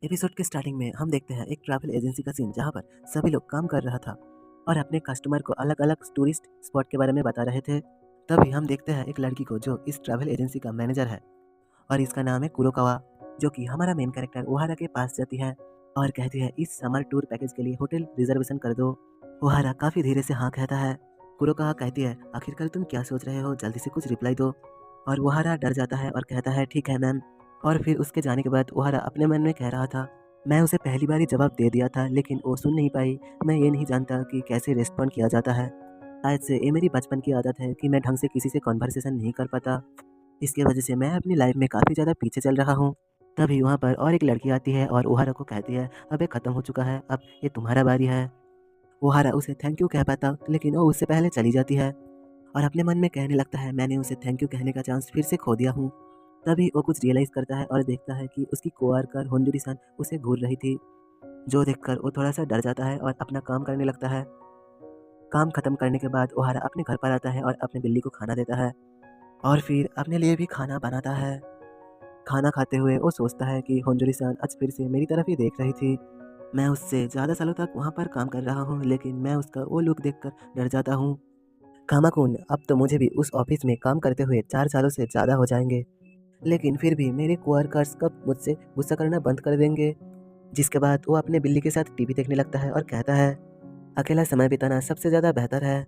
Episode के starting में हम देखते हैं एक ट्रैवल एजेंसी का सीन जहां पर सभी लोग काम कर रहा था और अपने कस्टमर को अलग अलग टूरिस्ट स्पॉट के बारे में बता रहे थे। तभी हम देखते हैं एक लड़की को जो इस ट्रैवल एजेंसी का मैनेजर है और इसका नाम है कुरोकावा, जो कि हमारा मेन कैरेक्टर ओहारा के पास जाती है और कहती है इस समर टूर पैकेज के लिए होटल रिजर्वेशन कर दो। ओहारा काफ़ी धीरे से हाँ कहता है। कुरोकावा कहती है आखिरकार तुम क्या सोच रहे हो, जल्दी से कुछ रिप्लाई दो। और ओहारा डर जाता है और कहता है ठीक है मैम। और फिर उसके जाने के बाद ओहारा अपने मन में कह रहा था मैं उसे पहली बार ही जवाब दे दिया था लेकिन वो सुन नहीं पाई। मैं ये नहीं जानता कि कैसे रिस्पॉन्ड किया जाता है। शायद से ये मेरी बचपन की आदत है कि मैं ढंग से किसी से कॉन्वर्सेशन नहीं कर पाता। इसकी वजह से मैं अपनी लाइफ में काफ़ी ज़्यादा पीछे चल रहा हूँ। तभी वहाँ पर और एक लड़की आती है और ओहारा को कहती है अब ये ख़त्म हो चुका है, अब ये तुम्हारा बारी है। ओहारा उसे थैंक यू कह पाता लेकिन वो उससे पहले चली जाती है और अपने मन में कहने लगता है मैंने उसे थैंक यू कहने का चांस फिर से खो दिया हूँ। तभी वो कुछ रियलाइज़ करता है और देखता है कि उसकी कोवर्कर होंजुरी-सान उसे घूर रही थी, जो देखकर वो थोड़ा-सा डर जाता है और अपना काम करने लगता है। काम खत्म करने के बाद ओहारा अपने घर पर आता है और अपनी बिल्ली को खाना देता है और फिर अपने लिए भी खाना बनाता है। खाना खाते हुए वो सोचता है कि होंजुरी-सान आज फिर से मेरी तरफ ही देख रही थी। मैं उससे ज़्यादा सालों तक वहाँ पर काम कर रहा हूँ लेकिन मैं उसका वो लुक देखकर डर जाता हूँ। कामाकुन, अब तो मुझे भी उस ऑफिस में काम करते हुए 4 सालों से ज़्यादा हो जाएँगे। लेकिन फिर भी मेरे कोवर्कर्स कब मुझसे गुस्सा करना बंद कर देंगे? जिसके बाद वो अपने बिल्ली के साथ टीवी देखने लगता है और कहता है अकेला समय बिताना सबसे ज़्यादा बेहतर है।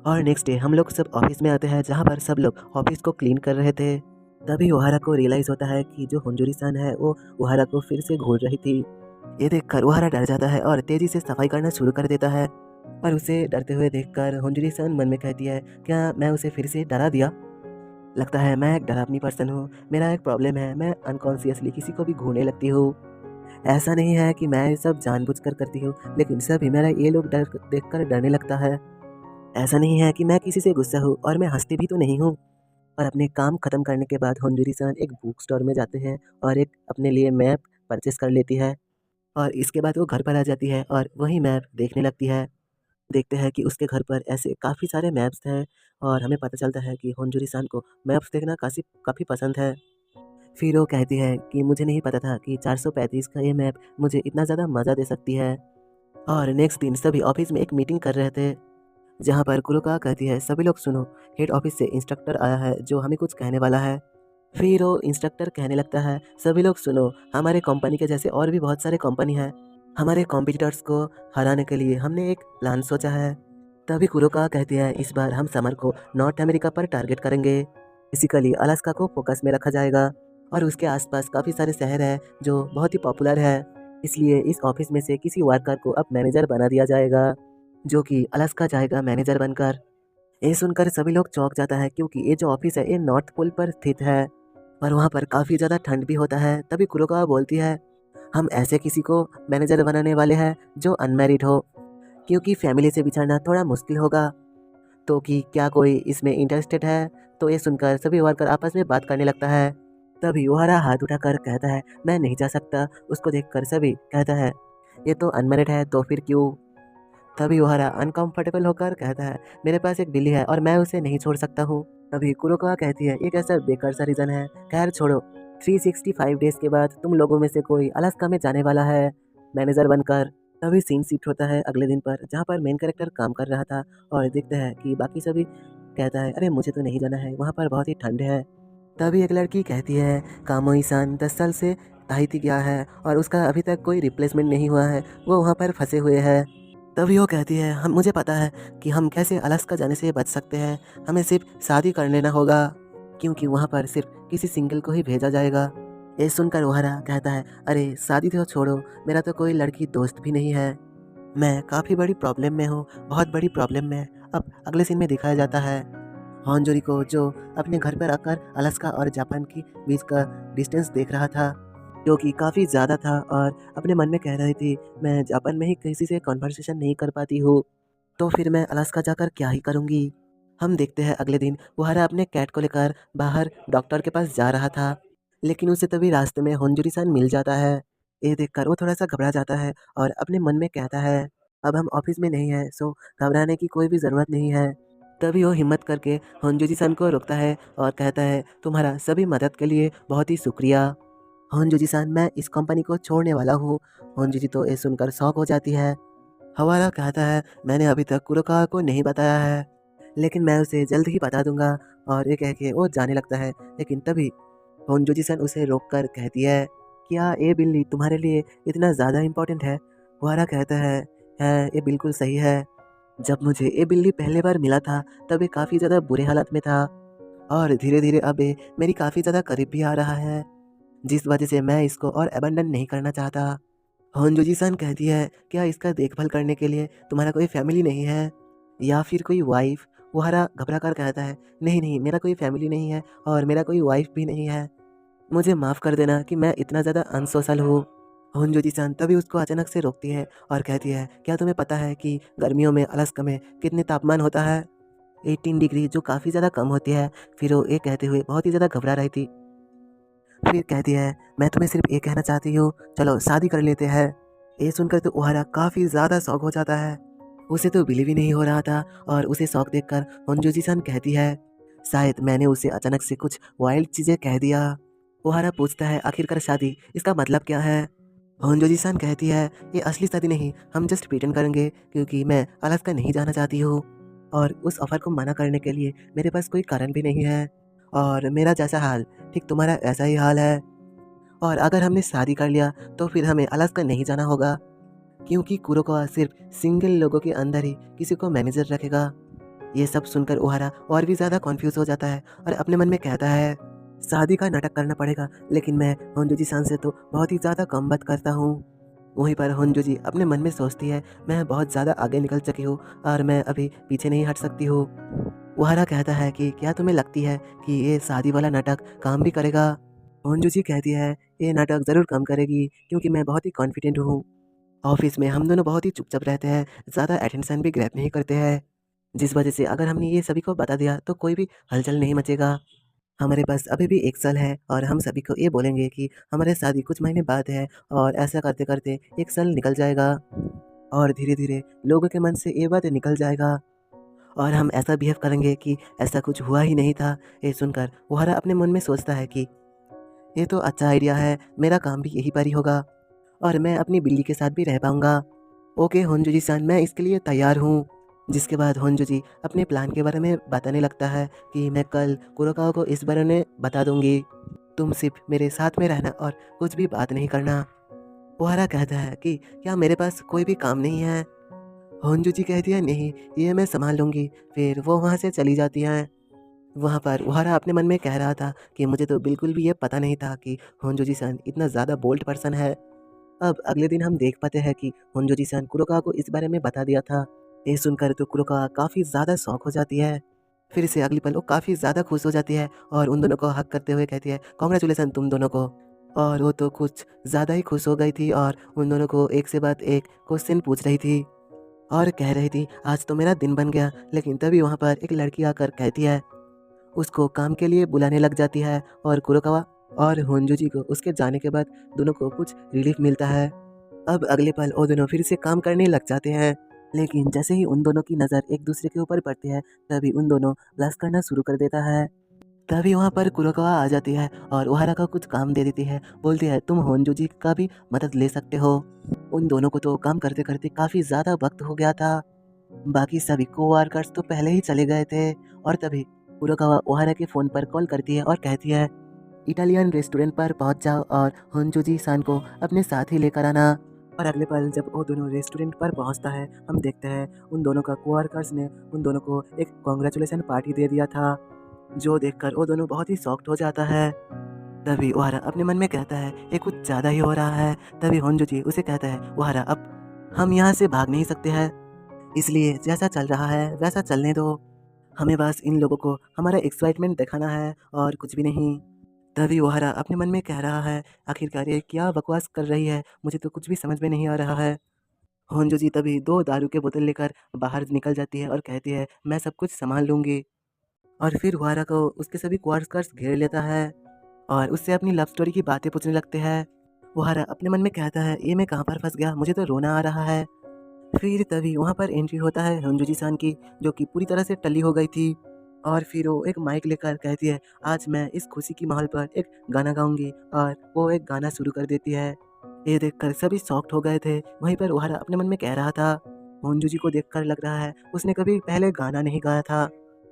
और नेक्स्ट डे हम लोग सब ऑफिस में आते हैं जहाँ पर सब लोग ऑफिस को क्लीन कर रहे थे। तभी ओहारा को रियलाइज़ होता है कि जो होंजुरी-सान है वो ओहारा को फिर से घूर रही थी। ये देखकर ओहारा डर जाता है और तेज़ी से सफाई करना शुरू कर देता है। पर उसे डरते हुए देखकर होंजुरी-सान मन में कहती है क्या मैं उसे फिर से डरा दिया? लगता है मैं एक डरावनी पर्सन हूँ। मेरा एक प्रॉब्लम है, मैं अनकॉन्शियसली किसी को भी घूरने लगती हूँ। ऐसा नहीं है कि मैं ये सब जानबूझकर करती हूँ, लेकिन सभी मेरा ये लोग डर देखकर डरने लगता है। ऐसा नहीं है कि मैं किसी से गुस्सा हूँ और मैं हँसती भी तो नहीं हूँ। और अपने काम खत्म करने के बाद होंजुरी-सान एक बुक स्टोर में जाते हैं और एक अपने लिए मैप परचेज़ कर लेती है और इसके बाद वो घर पर आ जाती है और वही मैप देखने लगती है। देखते हैं कि उसके घर पर ऐसे काफ़ी सारे मैप्स हैं और हमें पता चलता है कि होंजुरी-सान को मैप्स देखना काफ़ी काफ़ी पसंद है। फिर वो कहती है कि मुझे नहीं पता था कि 435 का ये मैप मुझे इतना ज़्यादा मज़ा दे सकती है। और नेक्स्ट दिन सभी ऑफिस में एक मीटिंग कर रहे थे, जहाँ पर कुरुका कहती है सभी लोग सुनो, हेड ऑफिस से इंस्ट्रक्टर आया है जो हमें कुछ कहने वाला है। फिर वो इंस्ट्रक्टर कहने लगता है सभी लोग सुनो, हमारे कंपनी के जैसे और भी बहुत सारे कंपनी हैं। हमारे कॉम्पिटिटर्स को हराने के लिए हमने एक प्लान सोचा है। तभी कुरुका कहती है इस बार हम समर को नॉर्थ अमेरिका पर टारगेट करेंगे। बेसिकली अलास्का को फोकस में रखा जाएगा और उसके आसपास काफ़ी सारे शहर हैं जो बहुत ही पॉपुलर है। इसलिए इस ऑफिस में से किसी वर्कर को अब मैनेजर बना दिया जाएगा, जो कि अलास्का जाएगा मैनेजर बनकर। ये सुनकर सभी लोग चौंक जाता है क्योंकि ये जो ऑफिस है ये नॉर्थ पोल पर स्थित है और वहाँ पर काफ़ी ज़्यादा ठंड भी होता है। तभी कुरोकावा बोलती है हम ऐसे किसी को मैनेजर बनाने वाले हैं जो अनमैरिड हो, क्योंकि फैमिली से बिछड़ना थोड़ा मुश्किल होगा। तो कि क्या कोई इसमें इंटरेस्टेड है? तो ये सुनकर सभी वर्कर आपस में बात करने लगता है। तभी ओहारा हाथ उठाकर कहता है मैं नहीं जा सकता। उसको देखकर सभी कहता है ये तो अनमैरिड है तो फिर क्यों? तभी ओहारा अनकंफर्टेबल होकर कहता है मेरे पास एक बिल्ली है और मैं उसे नहीं छोड़ सकता हूँ। तभी कुरोकावा कहती है ये कैसा बेकार सा रीज़न है, खैर छोड़ो। 365 डेज के बाद तुम लोगों में से कोई अलास्का में जाने वाला है मैनेजर बनकर। तभी सीन शिफ्ट होता है अगले दिन पर, जहाँ पर मेन कैरेक्टर काम कर रहा था और देखता है कि बाकी सभी कहता है अरे मुझे तो नहीं जाना है, वहाँ पर बहुत ही ठंड है। तभी एक लड़की कहती है कामोई-सान 10 साल से ताहिती गया है और उसका अभी तक कोई रिप्लेसमेंट नहीं हुआ है, वो वहाँ पर फंसे हुए हैं। तभी वो कहती है हम मुझे पता है कि हम कैसे अलास्का जाने से बच सकते हैं, हमें सिर्फ शादी कर लेना होगा, क्योंकि वहाँ पर सिर्फ किसी सिंगल को ही भेजा जाएगा। ये सुनकर ओहारा कहता है अरे शादी तो छोड़ो, मेरा तो कोई लड़की दोस्त भी नहीं है। मैं काफ़ी बड़ी प्रॉब्लम में हूँ, बहुत बड़ी प्रॉब्लम में। अब अगले सीन में दिखाया जाता है हॉन्जोरी को, जो अपने घर पर आकर अलास्का और जापान के बीच का डिस्टेंस देख रहा था, जो कि काफ़ी ज़्यादा था और अपने मन में कह रही थी मैं जापान में ही किसी से कन्वर्सेशन नहीं कर पाती हूँ, तो फिर मैं अलास्का जाकर क्या ही करूँगी। हम देखते हैं अगले दिन वहारा अपने कैट को लेकर बाहर डॉक्टर के पास जा रहा था, लेकिन उसे तभी रास्ते में होंजुरी-सान मिल जाता है। ये देखकर वो थोड़ा-सा घबरा जाता है और अपने मन में कहता है अब हम ऑफिस में नहीं हैं, सो घबराने की कोई भी ज़रूरत नहीं है। तभी वो हिम्मत करके होंजुरी-सान को रोकता है और कहता है तुम्हारा सभी मदद के लिए बहुत ही शुक्रिया। होनजुजी सान, मैं इस कंपनी को छोड़ने वाला हूँ। होनजुजी तो ये सुनकर शॉक हो जाती है। हवारा कहता है, मैंने अभी तक कुरोकावा को नहीं बताया है, लेकिन मैं उसे जल्द ही बता दूंगा। और ये कह के वो जाने लगता है, लेकिन तभी होनजुजी सन उसे रोककर कहती है, क्या ये बिल्ली तुम्हारे लिए इतना ज़्यादा इम्पोर्टेंट है? हवारा कहता है ये बिल्कुल सही है। जब मुझे ये बिल्ली पहली बार मिला था तब ये काफ़ी ज़्यादा बुरे हालत में था, और धीरे धीरे अब ये मेरी काफ़ी ज़्यादा करीब भी आ रहा है, जिस वजह से मैं इसको और अबंडन नहीं करना चाहता। होनजुजी सन कहती है, क्या इसका देखभाल करने के लिए तुम्हारा कोई फैमिली नहीं है या फिर कोई वाइफ? वहारा घबरा कर कहता है, नहीं नहीं, मेरा कोई फैमिली नहीं है और मेरा कोई वाइफ भी नहीं है। मुझे माफ़ कर देना कि मैं इतना ज़्यादा अनसोशल हूँ। होनजुजी सन तभी उसको अचानक से रोकती है और कहती है, क्या तुम्हें पता है कि गर्मियों में अलास्का में कितने तापमान होता है? 18 डिग्री, जो काफ़ी ज़्यादा कम होती है। फिर वो ये कहते हुए बहुत ही ज़्यादा घबरा रही थी। फिर कहती है, मैं तुम्हें सिर्फ ये कहना चाहती हूँ, चलो शादी कर लेते हैं। ये सुनकर तो ओहारा काफ़ी ज़्यादा शौक हो जाता है। उसे तो बिलीव ही नहीं हो रहा था, और उसे शौक देखकर होनजुजी सन कहती है, शायद मैंने उसे अचानक से कुछ वाइल्ड चीज़ें कह दिया। ओहारा पूछता है, आखिरकार शादी, इसका मतलब क्या है? होनजुजी सन कहती है, ये असली शादी नहीं, हम जस्ट प्रिटेंड करेंगे, क्योंकि मैं अलास्का नहीं जाना चाहती हूँ, और उस ऑफर को मना करने के लिए मेरे पास कोई कारण भी नहीं है। और मेरा जैसा हाल ठीक तुम्हारा ऐसा ही हाल है। और अगर हमने शादी कर लिया तो फिर हमें अलास्का नहीं जाना होगा, क्योंकि कुरोकावा सिर्फ सिंगल लोगों के अंदर ही किसी को मैनेजर रखेगा। ये सब सुनकर ओहारा और भी ज़्यादा कॉन्फ्यूज हो जाता है और अपने मन में कहता है, शादी का नाटक करना पड़ेगा, लेकिन मैं होनजुजी सान से तो बहुत ही ज़्यादा कम बात करता हूँ। वहीं पर होनजुजी अपने मन में सोचती है, मैं बहुत ज़्यादा आगे निकल चुकी हूँ और मैं अभी पीछे नहीं हट सकती हूँ। ओहारा कहता है कि क्या तुम्हें लगती है कि ये शादी वाला नाटक काम भी करेगा? होनजुजी कहती है, ये नाटक ज़रूर काम करेगी, क्योंकि मैं बहुत ही कॉन्फिडेंट हूँ। ऑफिस में हम दोनों बहुत ही चुपचाप रहते हैं, ज़्यादा अटेंशन भी ग्रैब नहीं करते हैं, जिस वजह से अगर हमने ये सभी को बता दिया तो कोई भी हलचल नहीं मचेगा। हमारे पास अभी भी 1 साल है और हम सभी को ये बोलेंगे कि हमारी शादी कुछ महीने बाद है, और ऐसा करते करते 1 साल निकल जाएगा, और धीरे धीरे लोगों के मन से ये बात निकल जाएगा, और हम ऐसा बिहेव करेंगे कि ऐसा कुछ हुआ ही नहीं था। ये सुनकर वोहरा अपने मन में सोचता है कि ये तो अच्छा आइडिया है, मेरा काम भी यही पर ही होगा, और मैं अपनी बिल्ली के साथ भी रह पाऊंगा। ओके होनजुजी सान, मैं इसके लिए तैयार हूँ। जिसके बाद होनजुजी अपने प्लान के बारे में बताने लगता है कि मैं कल कुरोकावा को इस बारे में बता दूंगी, तुम सिर्फ मेरे साथ में रहना और कुछ भी बात नहीं करना। ओहारा कहता है कि क्या मेरे पास कोई भी काम नहीं है? होनजुजी कहती है, नहीं, ये मैं संभाल लूँगी। फिर वो वहाँ से चली जाती हैं। वहाँ पर ओहारा अपने मन में कह रहा था कि मुझे तो बिल्कुल भी ये पता नहीं था कि होनजुजी सान इतना ज़्यादा बोल्ड पर्सन है। अब अगले दिन हम देख पाते हैं कि होनजुजी सान कुरोकावा को इस बारे में बता दिया था। ये सुनकर तो कुरोकावा काफ़ी ज़्यादा शॉक हो जाती है। फिर से अगली पल वो काफ़ी ज़्यादा खुश हो जाती है और उन दोनों को हक करते हुए कहती है, कॉन्ग्रेचुलेसन तुम दोनों को। और वो तो कुछ ज़्यादा ही खुश हो गई थी और उन दोनों को एक से बाद एक क्वेश्चन पूछ रही थी और कह रही थी, आज तो मेरा दिन बन गया। लेकिन तभी वहाँ पर एक लड़की आकर कहती है, उसको काम के लिए बुलाने लग जाती है, और कुरोकावा और होनजुजी को उसके जाने के बाद दोनों को कुछ रिलीफ मिलता है। अब अगले पल वो दोनों फिर से काम करने लग जाते हैं, लेकिन जैसे ही उन दोनों की नज़र एक दूसरे के ऊपर पड़ती है तभी उन दोनों ब्लश करना शुरू कर देता है। तभी वहाँ पर कुरोकावा आ जाती है और ओहारा का कुछ काम दे देती है, बोलती है तुम होनजुजी का भी मदद ले सकते हो। उन दोनों को तो काम करते करते काफ़ी ज़्यादा वक्त हो गया था। बाकी सभी कोवर्कर्स तो पहले ही चले गए थे, और तभी कुरोकावा ओहारा के फ़ोन पर कॉल करती है और कहती है, इटालियन रेस्टोरेंट पर पहुंच जाओ और होनजुजी सान को अपने साथ ही लेकर आना। और अगले पल जब वो दोनों रेस्टोरेंट पर पहुंचता है, हम देखते हैं उन दोनों का कोवर्कर्स ने उन दोनों को एक कॉन्ग्रेचुलेसन पार्टी दे दिया था, जो देखकर वो दोनों बहुत ही शॉक्ड हो जाता है। तभी ओहारा अपने मन में कहता है, ये कुछ ज़्यादा ही हो रहा है। तभी होनजुजी उसे कहता है, ओहारा अब हम यहाँ से भाग नहीं सकते हैं, इसलिए जैसा चल रहा है वैसा चलने दो। हमें बस इन लोगों को हमारा एक्साइटमेंट दिखाना है और कुछ भी नहीं। तभी ओहारा अपने मन में कह रहा है, आखिरकार ये क्या बकवास कर रही है, मुझे तो कुछ भी समझ में नहीं आ रहा है। होनजुजी तभी 2 दारू के बोतल लेकर बाहर निकल जाती है और कहती है, मैं सब कुछ संभाल लूँगी। और फिर ओहारा को उसके सभी कोवर्कर्स घेर लेता है और उससे अपनी लव स्टोरी की बातें पूछने लगते हैं। ओहारा अपने मन में कहता है, ये मैं कहाँ पर फंस गया, मुझे तो रोना आ रहा है। फिर तभी वहाँ पर एंट्री होता है होनजुजी सान की, जो कि पूरी तरह से टली हो गई थी, और फिर वो एक माइक लेकर कहती है, आज मैं इस खुशी की माहौल पर एक गाना गाऊंगी, और वो एक गाना शुरू कर देती है। ये देखकर सभी शॉक्ड हो गए थे। वहीं पर ओहारा अपने मन में कह रहा था, होंजू जी को देखकर लग रहा है उसने कभी पहले गाना नहीं गाया था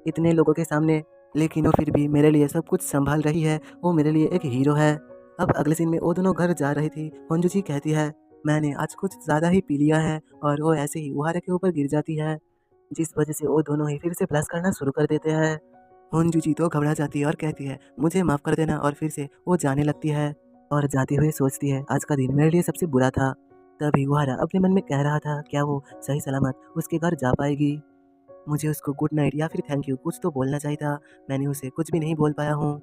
इतने लोगों के सामने, लेकिन वो फिर भी मेरे लिए सब कुछ संभाल रही है, वो मेरे लिए एक हीरो है। अब अगले सीन में वो दोनों घर जा रही थी। होंजू जी कहती है, मैंने आज कुछ ज़्यादा ही पी लिया है, और वो ऐसे ही ओहारा के ऊपर गिर जाती है, जिस वजह से वो दोनों ही फिर से ब्लश करना शुरू कर देते हैं। होंजू जी तो घबरा जाती है और कहती है, मुझे माफ़ कर देना, और फिर से वो जाने लगती है और जाते हुए सोचती है, आज का दिन मेरे लिए सबसे बुरा था। तभी ओहारा अपने मन में कह रहा था, क्या वो सही सलामत उसके घर जा पाएगी? मुझे उसको गुड नाइट या फिर थैंक यू कुछ तो बोलना चाहिए था, मैंने उसे कुछ भी नहीं बोल पाया हूँ।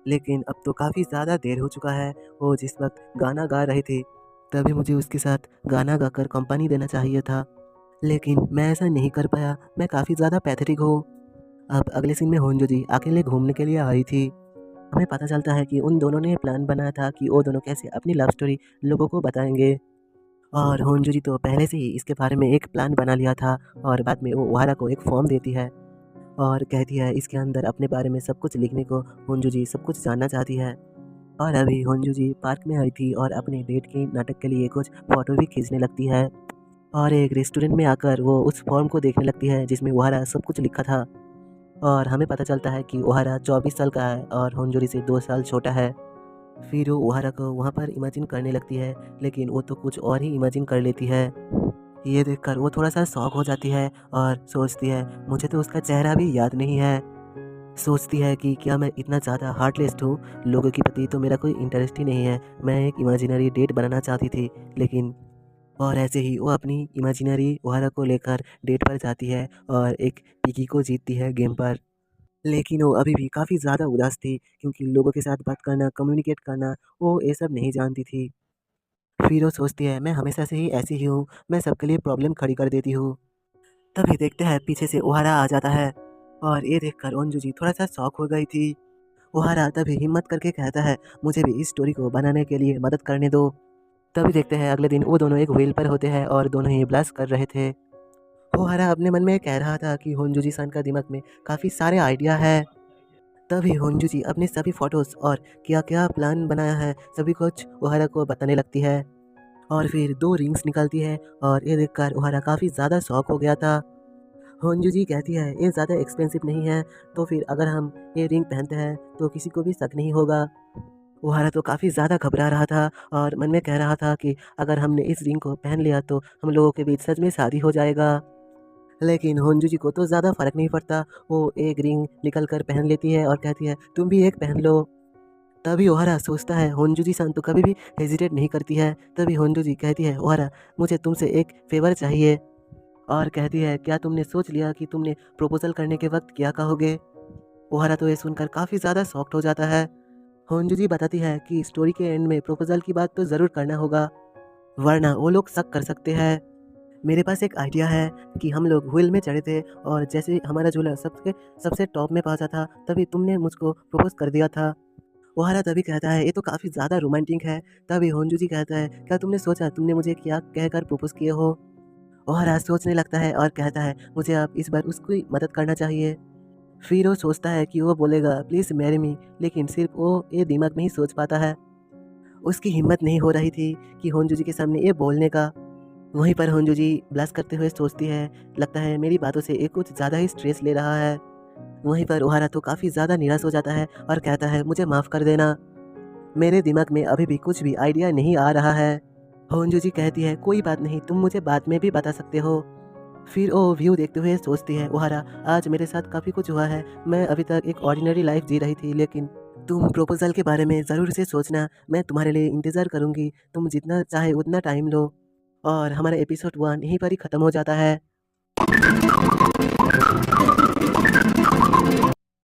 लेकिन अब तो काफ़ी ज़्यादा देर हो चुका है। वो जिस वक्त गाना गा रही थी, तभी मुझे उसके साथ गाना गाकर कंपनी देना चाहिए था, लेकिन मैं ऐसा नहीं कर पाया। मैं काफ़ी ज़्यादा पैथेटिक हूँ। अब अगले सीन में होंजो जी अकेले घूमने के लिए आई थी। हमें पता चलता है कि उन दोनों ने प्लान बनाया था कि वो दोनों कैसे अपनी लव स्टोरी लोगों को बताएंगे, और होंजो जी तो पहले से ही इसके बारे में एक प्लान बना लिया था। और बाद में वो ओहारा को एक फॉर्म देती है और कहती है इसके अंदर अपने बारे में सब कुछ लिखने को। होंजो जी सब कुछ जानना चाहती है। और अभी होंजू जी पार्क में आई थी और अपने डेट के नाटक के लिए कुछ फ़ोटो भी खींचने लगती है, और एक रेस्टोरेंट में आकर वो उस फॉर्म को देखने लगती है जिसमें ओहारा सब कुछ लिखा था। और हमें पता चलता है कि ओहारा 24 साल का है और होंजूरी से 2 साल छोटा है। फिर वो ओहारा को वहाँ पर इमेजिन करने लगती है, लेकिन वो तो कुछ और ही इमेजिन कर लेती है। ये देखकर वो थोड़ा सा शॉक हो जाती है और सोचती है, मुझे तो उसका चेहरा भी याद नहीं है। सोचती है कि क्या मैं इतना ज़्यादा हार्टलेस हूँ, लोगों के प्रति तो मेरा कोई इंटरेस्ट ही नहीं है, मैं एक इमेजिनरी डेट बनाना चाहती थी, लेकिन। और ऐसे ही वो अपनी इमेजिनरी ओहारा को लेकर डेट पर जाती है और एक पिकी को जीतती है गेम पर। लेकिन वो अभी भी काफ़ी ज़्यादा उदास थी, क्योंकि लोगों के साथ बात करना, कम्युनिकेट करना, वो ये सब नहीं जानती थी। फिर वो सोचती है, मैं हमेशा से ही ऐसी ही हूँ, मैं सबके लिए प्रॉब्लम खड़ी कर देती हूँ। तभी देखते हैं पीछे से ओहारा आ जाता है, और ये देखकर ओंजू जी थोड़ा सा शॉक हो गई थी। ओहारा तभी हिम्मत करके कहता है, मुझे भी इस स्टोरी को बनाने के लिए मदद करने दो। तभी देखते हैं अगले दिन वो दोनों एक व्हील पर होते हैं और दोनों ही ब्लश कर रहे थे। ओहारा अपने मन में कह रहा था कि होंजू जी सान का दिमाग में काफ़ी सारे आइडिया है। तभी होंजू जी अपने सभी फोटोज़ और क्या क्या प्लान बनाया है सभी कुछ ओहारा को बताने लगती है, और फिर 2 रिंग्स निकालती है, और ये देखकर ओहारा काफ़ी ज़्यादा शॉक हो गया था। होंजू जी कहती है, ये ज़्यादा एक्सपेंसिव नहीं है, तो फिर अगर हम ये रिंग पहनते हैं तो किसी को भी शक नहीं होगा। ओहारा तो काफ़ी ज़्यादा घबरा रहा था और मन में कह रहा था कि अगर हमने इस रिंग को पहन लिया तो हम लोगों के बीच सच में शादी हो जाएगा। लेकिन होंजू जी को तो ज़्यादा फ़र्क नहीं पड़ता, वो एक रिंग निकल कर पहन लेती है और कहती है, तुम भी एक पहन लो। तभी ओहारा सोचता है, होंजू जी सान तो कभी भी हेजिटेट नहीं करती है। तभी होंजू जी कहती है, ओहारा मुझे तुमसे एक फेवर चाहिए, और कहती है, क्या तुमने सोच लिया कि तुमने प्रपोजल करने के वक्त क्या कहोगे? ओहारा तो ये सुनकर काफ़ी ज़्यादा शॉक्ड हो जाता है। होंजू जी बताती है कि स्टोरी के एंड में प्रपोजल की बात तो ज़रूर करना होगा, वरना वो लोग शक कर सकते हैं। मेरे पास एक आइडिया है कि हम लोग व्हील में चढ़े थे, और जैसे ही हमारा झूला सबके सबसे टॉप में पहुंचा था, तभी तुमने मुझको प्रपोज कर दिया था। ओहारा तभी कहता है, ये तो काफ़ी ज़्यादा रोमांटिक है। तभी होंजू जी कहता है, क्या तुमने सोचा तुमने मुझे क्या कहकर प्रपोज किए हो? ओहारा सोचने लगता है और कहता है, मुझे अब इस बार उसकी मदद करना चाहिए। फिर वो सोचता है कि वो बोलेगा प्लीज़ मैरी मी, लेकिन सिर्फ वो ये दिमाग में ही सोच पाता है। उसकी हिम्मत नहीं हो रही थी कि होंजू जी के सामने ये बोलने का। वहीं पर होंजू जी ब्लश करते हुए सोचती है, लगता है मेरी बातों से ये कुछ ज़्यादा ही स्ट्रेस ले रहा है। वहीं पर ओहारा तो काफ़ी ज़्यादा निराश हो जाता है और कहता है, मुझे माफ़ कर देना, मेरे दिमाग में अभी भी कुछ भी आइडिया नहीं आ रहा है। होंजू जी कहती है, कोई बात नहीं, तुम मुझे बाद में भी बता सकते हो। फिर वो व्यू देखते हुए सोचती है, ओहारा आज मेरे साथ काफ़ी कुछ हुआ है, मैं अभी तक एक ऑर्डिनरी लाइफ जी रही थी, लेकिन तुम प्रपोजल के बारे में ज़रूर से सोचना, मैं तुम्हारे लिए इंतज़ार करूँगी, तुम जितना चाहे उतना टाइम लो। और हमारा एपिसोड 1 यहीं पर ही ख़त्म हो जाता है।